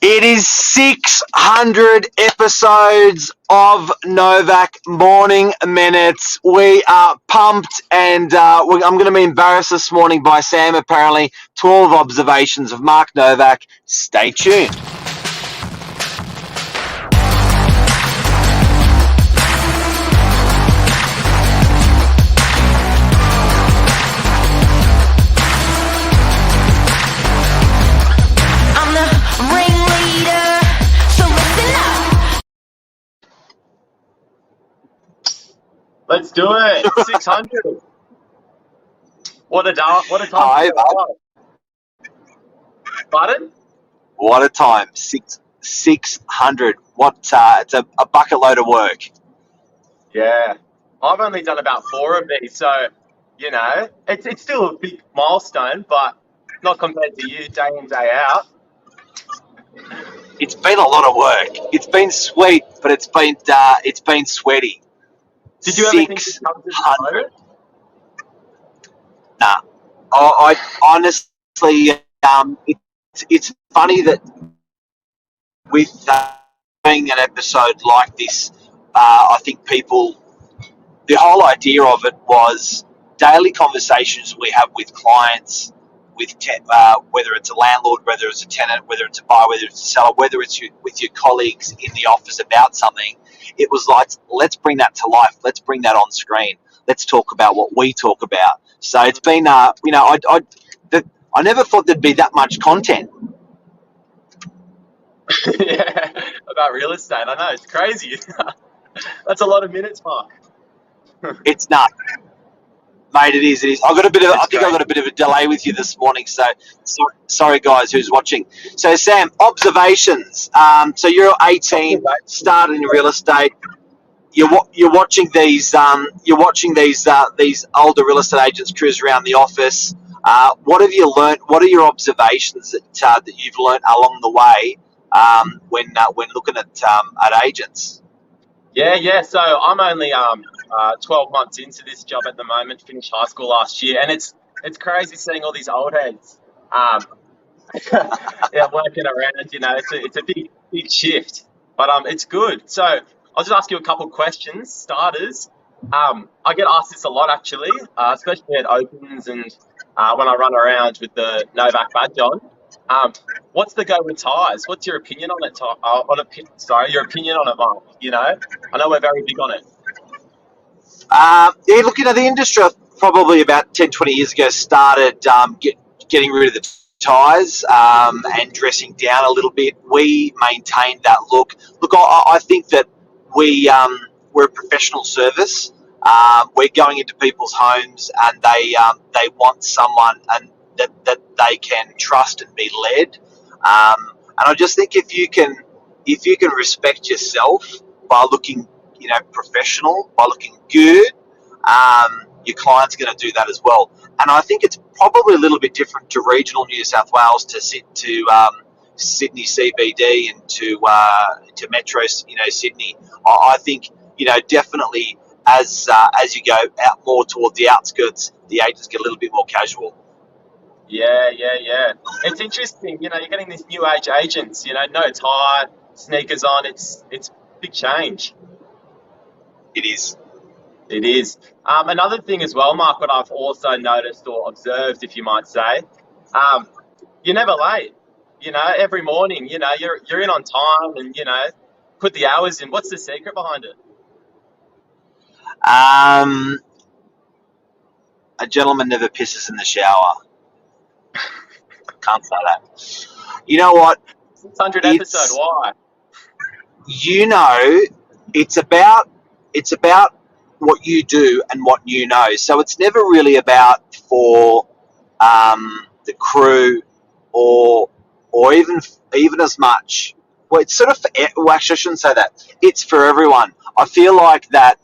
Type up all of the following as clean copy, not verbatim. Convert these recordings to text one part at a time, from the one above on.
It is 600 episodes of Novak Morning Minutes. We are pumped, and I'm going to be embarrassed this morning by Sam, apparently. 12 observations of Mark Novak. Stay tuned. Let's do it. 600. What a time. Hi, Pardon? what a time. 600. It's a bucket load of work. Yeah. I've only done about 4 of these, so it's still a big milestone, but not compared to you day in, day out. It's been a lot of work. It's been sweet, but it's been sweaty. Did you ever think you'd come to this 600. moment? Nah. I honestly, it's funny that with doing an episode like this, I think the whole idea of it was daily conversations we have with clients, whether it's a landlord, whether it's a tenant, whether it's a buyer, whether it's a seller, whether it's with your colleagues in the office about something. It was like, let's bring that to life. Let's bring that on screen. Let's talk about what we talk about. So it's been, I never thought there'd be that much content. Yeah, about real estate. I know, it's crazy. That's a lot of minutes, Mark. It's not, mate. It is. It is. I It's think I got great. a bit of a delay with you this morning. So sorry, guys, who's watching. So Sam, observations. So you're 18, started in real estate. You're watching these these older real estate agents cruise around the office. What have you learnt? What are your observations that you've learnt along the way when looking at agents? Yeah. So I'm only 12 months into this job at the moment. Finished high school last year, and it's crazy seeing all these old heads. Yeah, working around. It's a big shift, but it's good. So I'll just ask you a couple questions, starters. I get asked this a lot actually, especially at opens and when I run around with the Novak badge on. What's the go with ties? What's your opinion on it? Your opinion on it, Mark. I know we're very big on it. Yeah, look, the industry probably about 10, 20 years ago started getting rid of the ties and dressing down a little bit. We maintained that look. Look, I think that we're a professional service. We're going into people's homes, and they want someone and that they can trust and be led. And I just think if you can respect yourself by looking professional, by looking good, your client's going to do that as well. And I think it's probably a little bit different to regional New South Wales Sydney CBD and to Metro, Sydney. I think definitely as you go out more towards the outskirts, the agents get a little bit more casual. Yeah. It's interesting. You're getting these new age agents. No tie, sneakers on. It's big change. It is. It is. Another thing as well, Mark, what I've also noticed or observed, if you might say, um, you're never late. Every morning, you're in on time and, put the hours in. What's the secret behind it? Um, a gentleman never pisses in the shower. Can't say that. You know what? 600 episode, It's why? you know, it's about what you do and what you know. So it's never really about for the crew or even as much. Well, it's sort of well, actually, I shouldn't say that. It's for everyone. I feel like that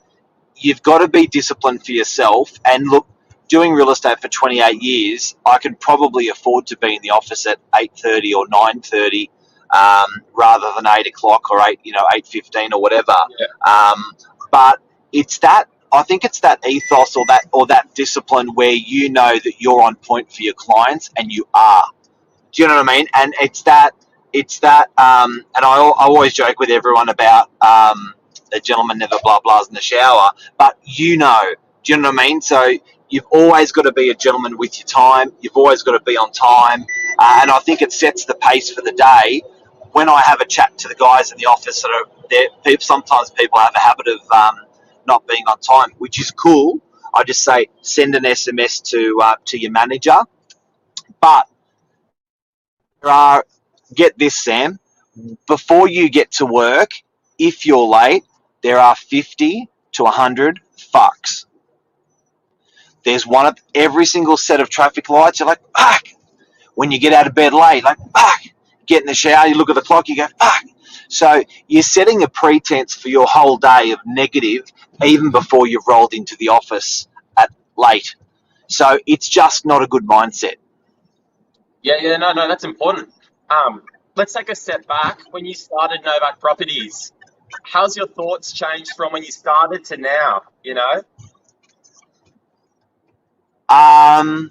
you've got to be disciplined for yourself. And look, doing real estate for 28 years, I can probably afford to be in the office at 8:30 or 9:30 rather than 8 o'clock or 8:15 or whatever. Yeah. But it's that. I think it's that ethos or that discipline where you know that you're on point for your clients, and you are. Do you know what I mean? And it's that. it's that, and I always joke with everyone about a gentleman never blah blahs in the shower, but do you know what I mean? So you've always got to be a gentleman with your time. You've always got to be on time, and I think it sets the pace for the day. When I have a chat to the guys in the office, that are there, sometimes people have a habit of not being on time, which is cool. I just say send an SMS to your manager, but there are, get this, Sam, before you get to work, if you're late, there are 50 to 100 fucks. There's one at every single set of traffic lights. You're like, fuck. When you get out of bed late, like, fuck. Get in the shower, you look at the clock, you go, fuck. So you're setting a pretense for your whole day of negative even before you've rolled into the office at late. So it's just not a good mindset. Yeah, no, that's important. Let's take a step back. When you started Novak Properties, how's your thoughts changed from when you started to now, you know? I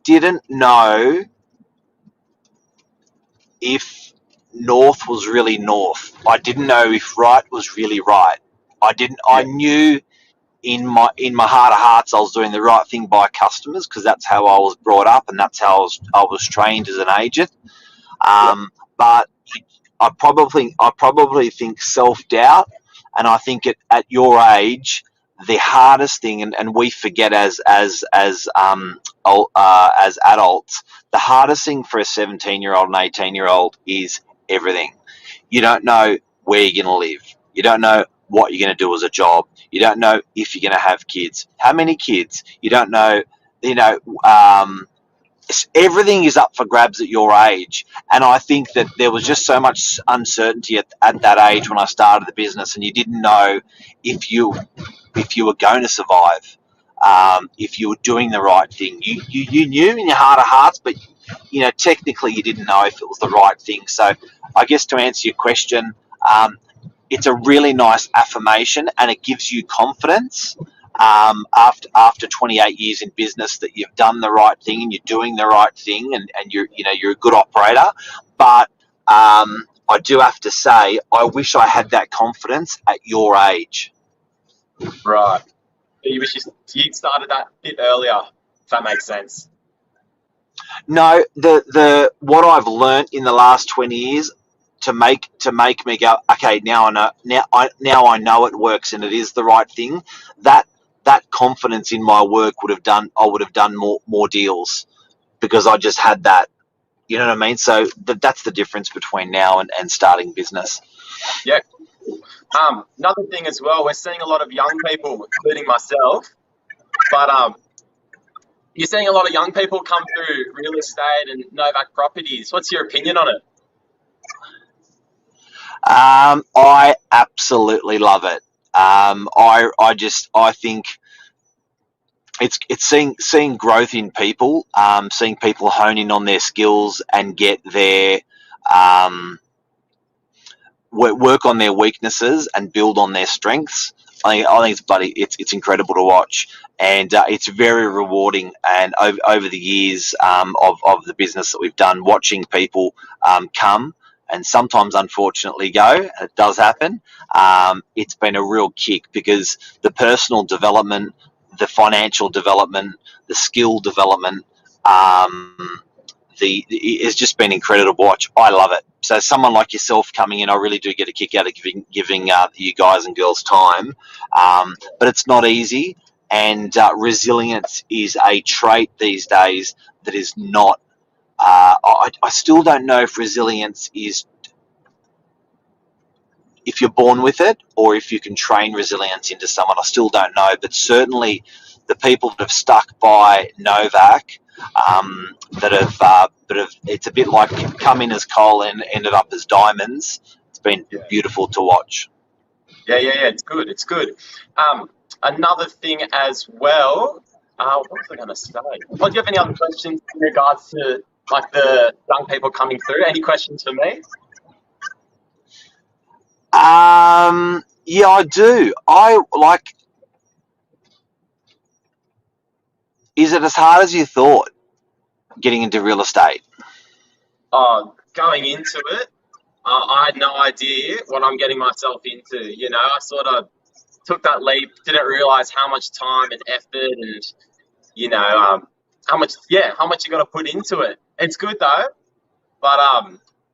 didn't know if north was really north. I didn't know if right was really right. I Yeah, knew in my heart of hearts I was doing the right thing by customers because that's how I was brought up and that's how I was trained as an agent. yeah, But I probably think self doubt, and I think at your age, the hardest thing, and we forget as adults, the hardest thing for a 17-year-old and 18-year-old is everything. You don't know where you're going to live. You don't know what you're going to do as a job. You don't know if you're going to have kids. How many kids? You don't know. You know. Everything is up for grabs at your age, and I think that there was just so much uncertainty at that age when I started the business, and you didn't know if you were going to survive, if you were doing the right thing. You knew in your heart of hearts, but technically you didn't know if it was the right thing. So I guess to answer your question, it's a really nice affirmation and it gives you confidence, after 28 years in business, that you've done the right thing and you're doing the right thing, and you're a good operator. But I do have to say, I wish I had that confidence at your age. right. You wish you started that bit earlier, if that makes sense. No, the what I've learnt in the last 20 years to make me go, okay, now I know it works and it is the right thing. That confidence in my work I would have done more deals because I just had that. You know what I mean? So that's the difference between now and starting business. Yeah. Another thing as well, we're seeing a lot of young people, including myself, but you're seeing a lot of young people come through real estate and Novak Properties. What's your opinion on it? I absolutely love it. I think it's seeing growth in people, seeing people hone in on their skills and get their work on their weaknesses and build on their strengths. I think it's incredible to watch, and it's very rewarding. And over the years of the business that we've done, watching people come and sometimes unfortunately go, it does happen. It's been a real kick because the personal development, the financial development, the skill development, it's just been incredible to watch. I love it. So someone like yourself coming in, I really do get a kick out of giving you guys and girls time. But it's not easy, and resilience is a trait these days that is not. I still don't know if resilience is if you're born with it or if you can train resilience into someone. I still don't know, but certainly the people that have stuck by Novak, it's a bit like come in as coal and ended up as diamonds. It's been beautiful to watch. Yeah. It's good. It's good. Another thing as well. What was I going to say? Oh, do you have any other questions in regards to like the young people coming through? Any questions for me? Yeah, I do. I like. Is it as hard as you thought getting into real estate? Oh, going into it, I had no idea what I'm getting myself into. You know, I sort of took that leap, didn't realize how much time and effort and how much you got to put into it. It's good though, but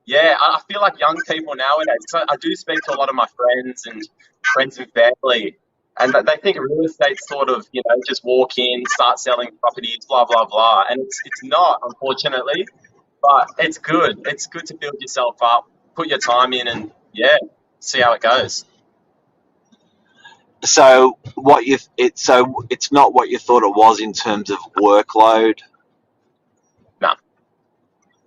yeah, I feel like young people nowadays. So I do speak to a lot of my friends and family, and they think real estate's sort of just walk in, start selling properties, blah blah blah, and it's not, unfortunately. But it's good. It's good to build yourself up, put your time in, and yeah, see how it goes. So it's not what you thought it was in terms of workload. No,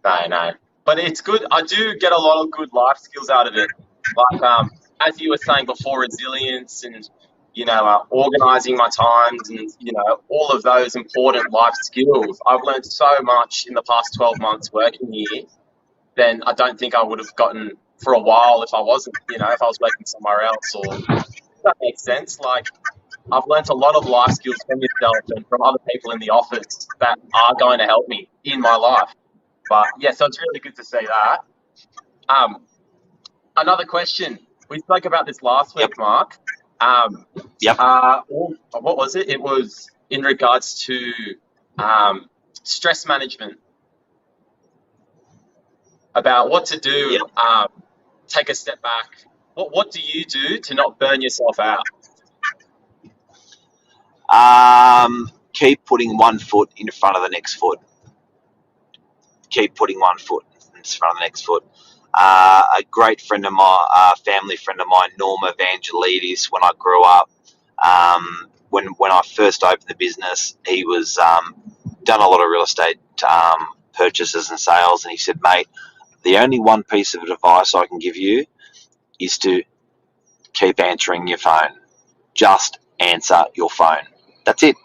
no. But it's good. I do get a lot of good life skills out of it. Like as you were saying before, resilience and organizing my times and all of those important life skills. I've learned so much in the past 12 months working here than I don't think I would have gotten for a while if I wasn't, if I was working somewhere else. Or if that makes sense. Like I've learnt a lot of life skills from yourself and from other people in the office that are going to help me in my life. But yeah, so it's really good to see that. Another question. We spoke about this last week, Yep. Mark. Yep. What was it? It was in regards to stress management, about what to do. Yep. Take a step back. What do you do to not burn yourself out? Keep putting one foot in front of the next foot. Keep putting one foot in front of the next foot. A great friend of mine, family friend of mine, Norma Evangelidis, when I grew up, when I first opened the business, he was done a lot of real estate purchases and sales, and he said, mate, the only one piece of advice I can give you is to keep answering your phone. Just answer your phone. That's it.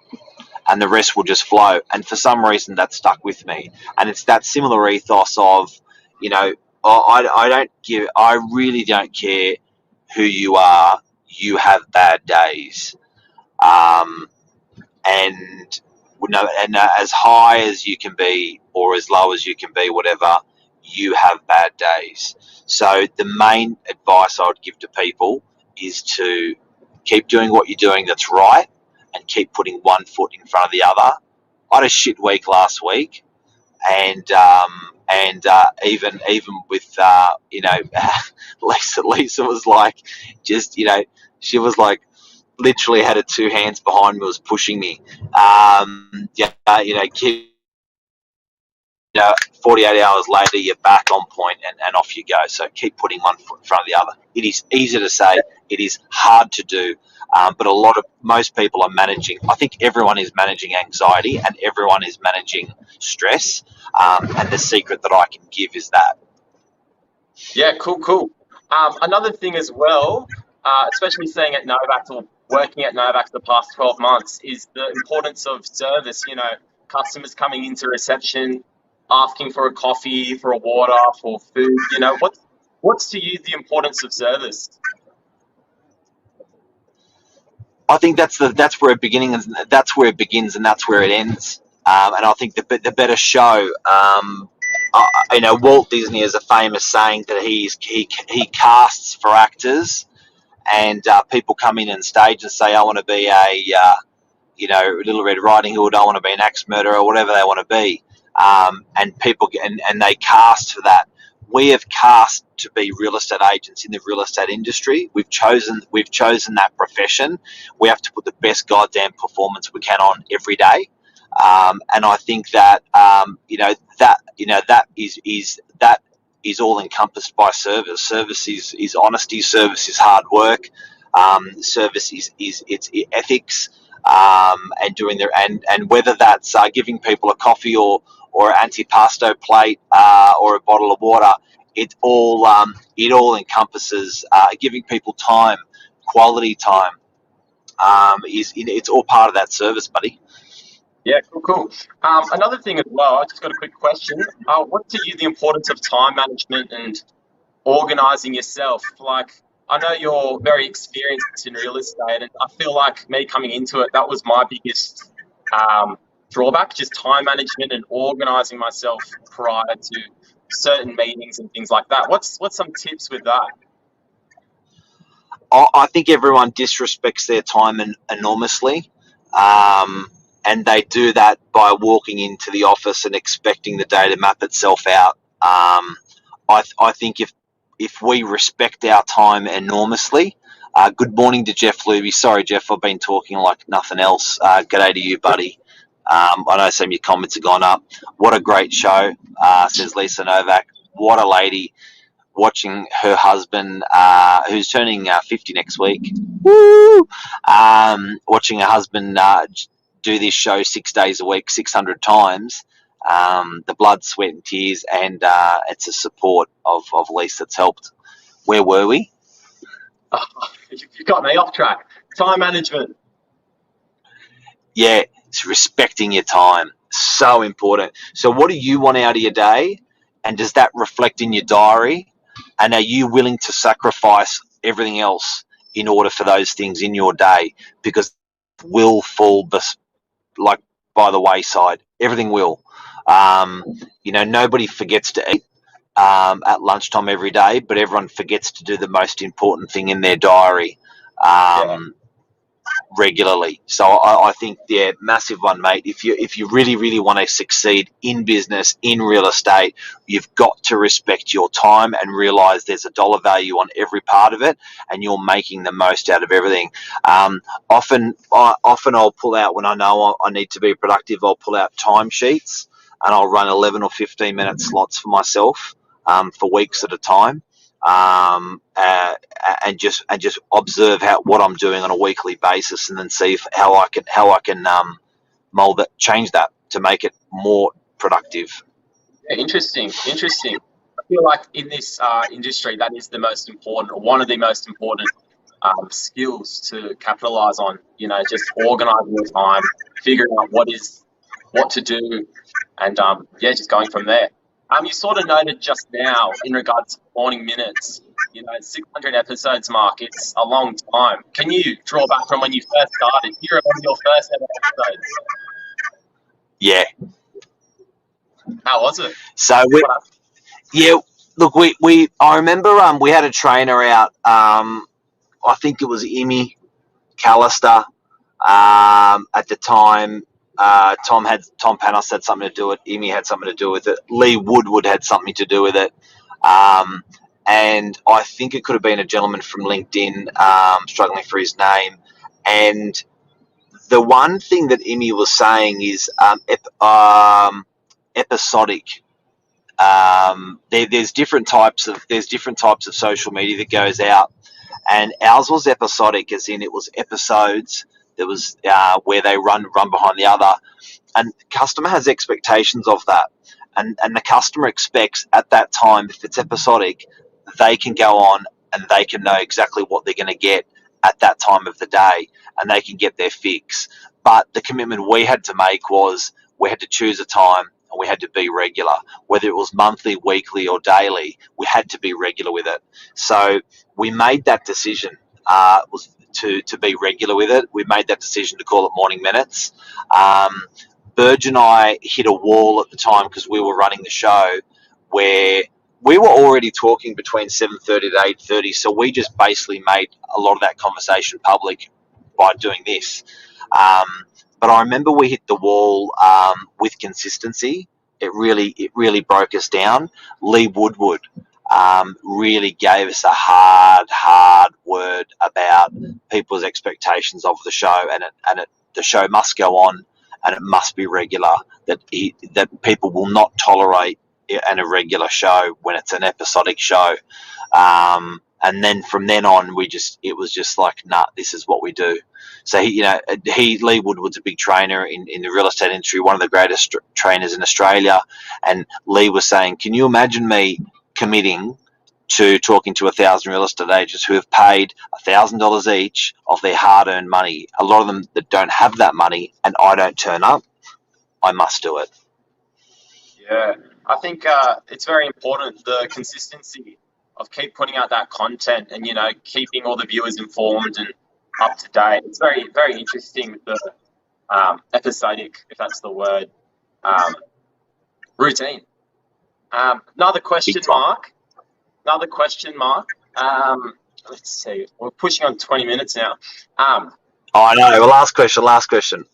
And the rest will just flow. And for some reason, that stuck with me. And it's that similar ethos of, I really don't care who you are. You have bad days. And as high as you can be or as low as you can be, whatever, you have bad days. So the main advice I would give to people is to keep doing what you're doing that's right and keep putting one foot in front of the other. I had a shit week last week, and even with Lisa was like, just she was like, literally had her two hands behind me, was pushing me. Keep 48 hours later, you're back on point and off you go. So keep putting one foot in front of the other. It is easy to say, it is hard to do, but most people are managing. I think everyone is managing anxiety and everyone is managing stress. And the secret that I can give is that. Yeah, cool. Another thing as well, especially staying at Novak or working at Novak the past 12 months, is the importance of service. Customers coming into reception, asking for a coffee, for a water, for food. What's to you the importance of service? I think that's where it begins, and that's where it ends. And I think the better show. Walt Disney has a famous saying that he casts for actors, and people come in on stage and say, "I want to be Little Red Riding Hood. I want to be an axe murderer," or whatever they want to be. And people and they cast for that. We have cast to be real estate agents in the real estate industry. We've chosen that profession. We have to put the best goddamn performance we can on every day. And I think that that is all encompassed by service. Service is honesty. Service is hard work. Service is it's ethics. And doing and whether that's giving people a coffee or an antipasto plate or a bottle of water, it all encompasses giving people time, quality time. It's all part of that service, buddy. Yeah, cool. Another thing as well, I just got a quick question. What to you the importance of time management and organizing yourself? Like, I know you're very experienced in real estate, and I feel like me coming into it, that was my biggest drawback, just time management and organizing myself prior to certain meetings and things like that. What's some tips with that? I think everyone disrespects their time enormously, and they do that by walking into the office and expecting the day to map itself out. I think if we respect our time enormously. Good morning to Jeff Luby. Sorry, Jeff, I've been talking like nothing else. G'day to you, buddy. I know some of your comments have gone up. What a great show, says Lisa Novak. What a lady. Watching her husband, who's turning 50 next week, woo! Watching her husband do this show 6 days a week, 600 times. The blood, sweat, and tears, and it's a support of Lisa that's helped. Where were we? Oh, you got me off track. Time management. Yeah, it's respecting your time. So important. So what do you want out of your day? And does that reflect in your diary? And are you willing to sacrifice everything else in order for those things in your day? Because it will fall by the wayside. Everything will. Nobody forgets to eat at lunchtime every day, but everyone forgets to do the most important thing in their diary. Regularly. So I think, yeah, massive one, mate. If you really, really want to succeed in business, in real estate, you've got to respect your time and realize there's a dollar value on every part of it, and you're making the most out of everything. Often I'll pull out, when I know I need to be productive, I'll pull out timesheets and I'll run 11 or 15 minute slots for myself for weeks at a time. And just observe what I'm doing on a weekly basis, and then see how I can mold that, change that to make it more productive. Yeah, interesting. I feel like in this industry, that is the most important, or one of the most important skills to capitalize on. Just organizing your time, figuring out what to do, and just going from there. You sort of noted just now in regards to morning minutes, 600 episodes, Mark, it's a long time. Can you draw back from when you first started? Do you remember your first ever episode? Yeah. How was it? So look, I remember we had a trainer out. I think it was Imi Callister at the time. Tom Panos had something to do with it. Imi had something to do with it. Lee Woodward had something to do with it. And I think it could have been a gentleman from LinkedIn, struggling for his name. And the one thing that Imi was saying is episodic. There's different types of social media that goes out, and ours was episodic, as in it was episodes. There was where they run behind the other, and the customer has expectations of that, and the customer expects at that time, if it's episodic, they can go on and they can know exactly what they're going to get at that time of the day, and they can get their fix. But the commitment we had to make was we had to choose a time, and we had to be regular. Whether it was monthly, weekly, or daily, we had to be regular with it. So we made that decision was to be regular with it. We made that decision to call it Morning Minutes. Burge and I hit a wall at the time because we were running the show where we were already talking between 7:30 to 8:30. So we just basically made a lot of that conversation public by doing this. But I remember we hit the wall with consistency. It really broke us down. Lee Woodward really gave us a hard word about people's expectations of the show, and the show must go on, and it must be regular. That people will not tolerate an irregular show when it's an episodic show. And then from then on, it was just like, nah, this is what we do. So Lee Woodward's a big trainer in the real estate industry, one of the greatest trainers in Australia. And Lee was saying, can you imagine me committing to talking to 1,000 real estate agents who have paid $1,000 each of their hard-earned money? A lot of them that don't have that money, and I don't turn up. I must do it. Yeah, I think it's very important, the consistency of keep putting out that content, and keeping all the viewers informed and up to date. It's very, very interesting with the episodic, if that's the word, routine. Another question Big time. mark. Another question mark. Let's see. We're pushing on 20 minutes now. Oh, I know. Well, last question. Last question.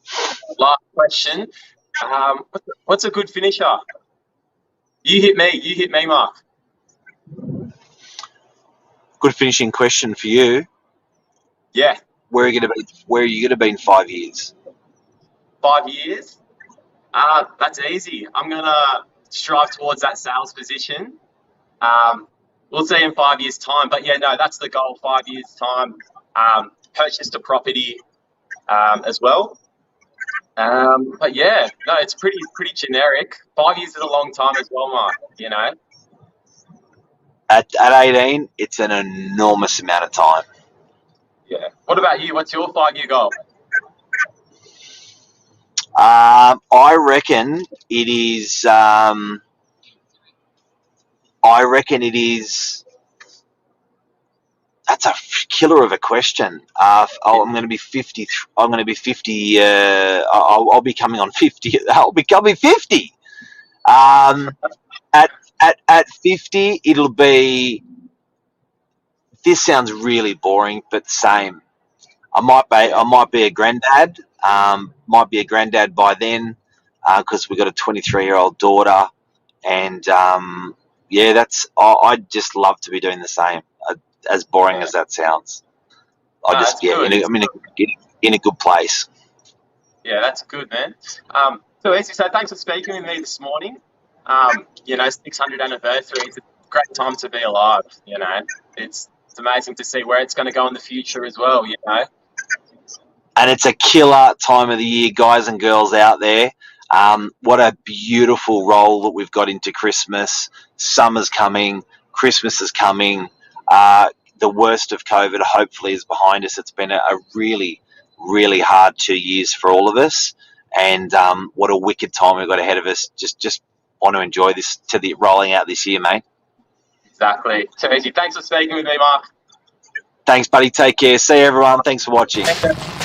What's a good finisher? You hit me, Mark. Good finishing question for you. Yeah. Where are you going to be in 5 years? 5 years? That's easy. I'm going to strive towards that sales position. We'll see in 5 years' time. But yeah, no, that's the goal, 5 years' time. Purchased a property as well. But yeah, no, it's pretty generic. 5 years is a long time as well, Mark, you know. At 18, it's an enormous amount of time. Yeah. What about you? What's your 5 year goal? I reckon it is. That's a killer of a question. I'm going to be 50. I'm going to be 50. I'll be coming on 50. I'll be coming 50. At 50, it'll be. This sounds really boring, but same. I might be a granddad. Might be a granddad by then, because we've got a 23-year-old daughter, and yeah, I'd just love to be doing the same. As boring as that sounds, I'm in a good place. Yeah, that's good, man. So Essie, thanks for speaking with me this morning. 600th anniversary. It's a great time to be alive. You know, it's amazing to see where it's going to go in the future as well. You know, and it's a killer time of the year, guys and girls out there. What a beautiful roll that we've got into Christmas. Summer's coming. Christmas is coming. The worst of COVID hopefully is behind us. It's been a really, really hard 2 years for all of us, and what a wicked time we've got ahead of us. Just want to enjoy this to the rolling out this year, mate. Exactly. So easy. Thanks for speaking with me, Mark. Thanks, buddy. Take care. See you, everyone. Thanks for watching. Thanks,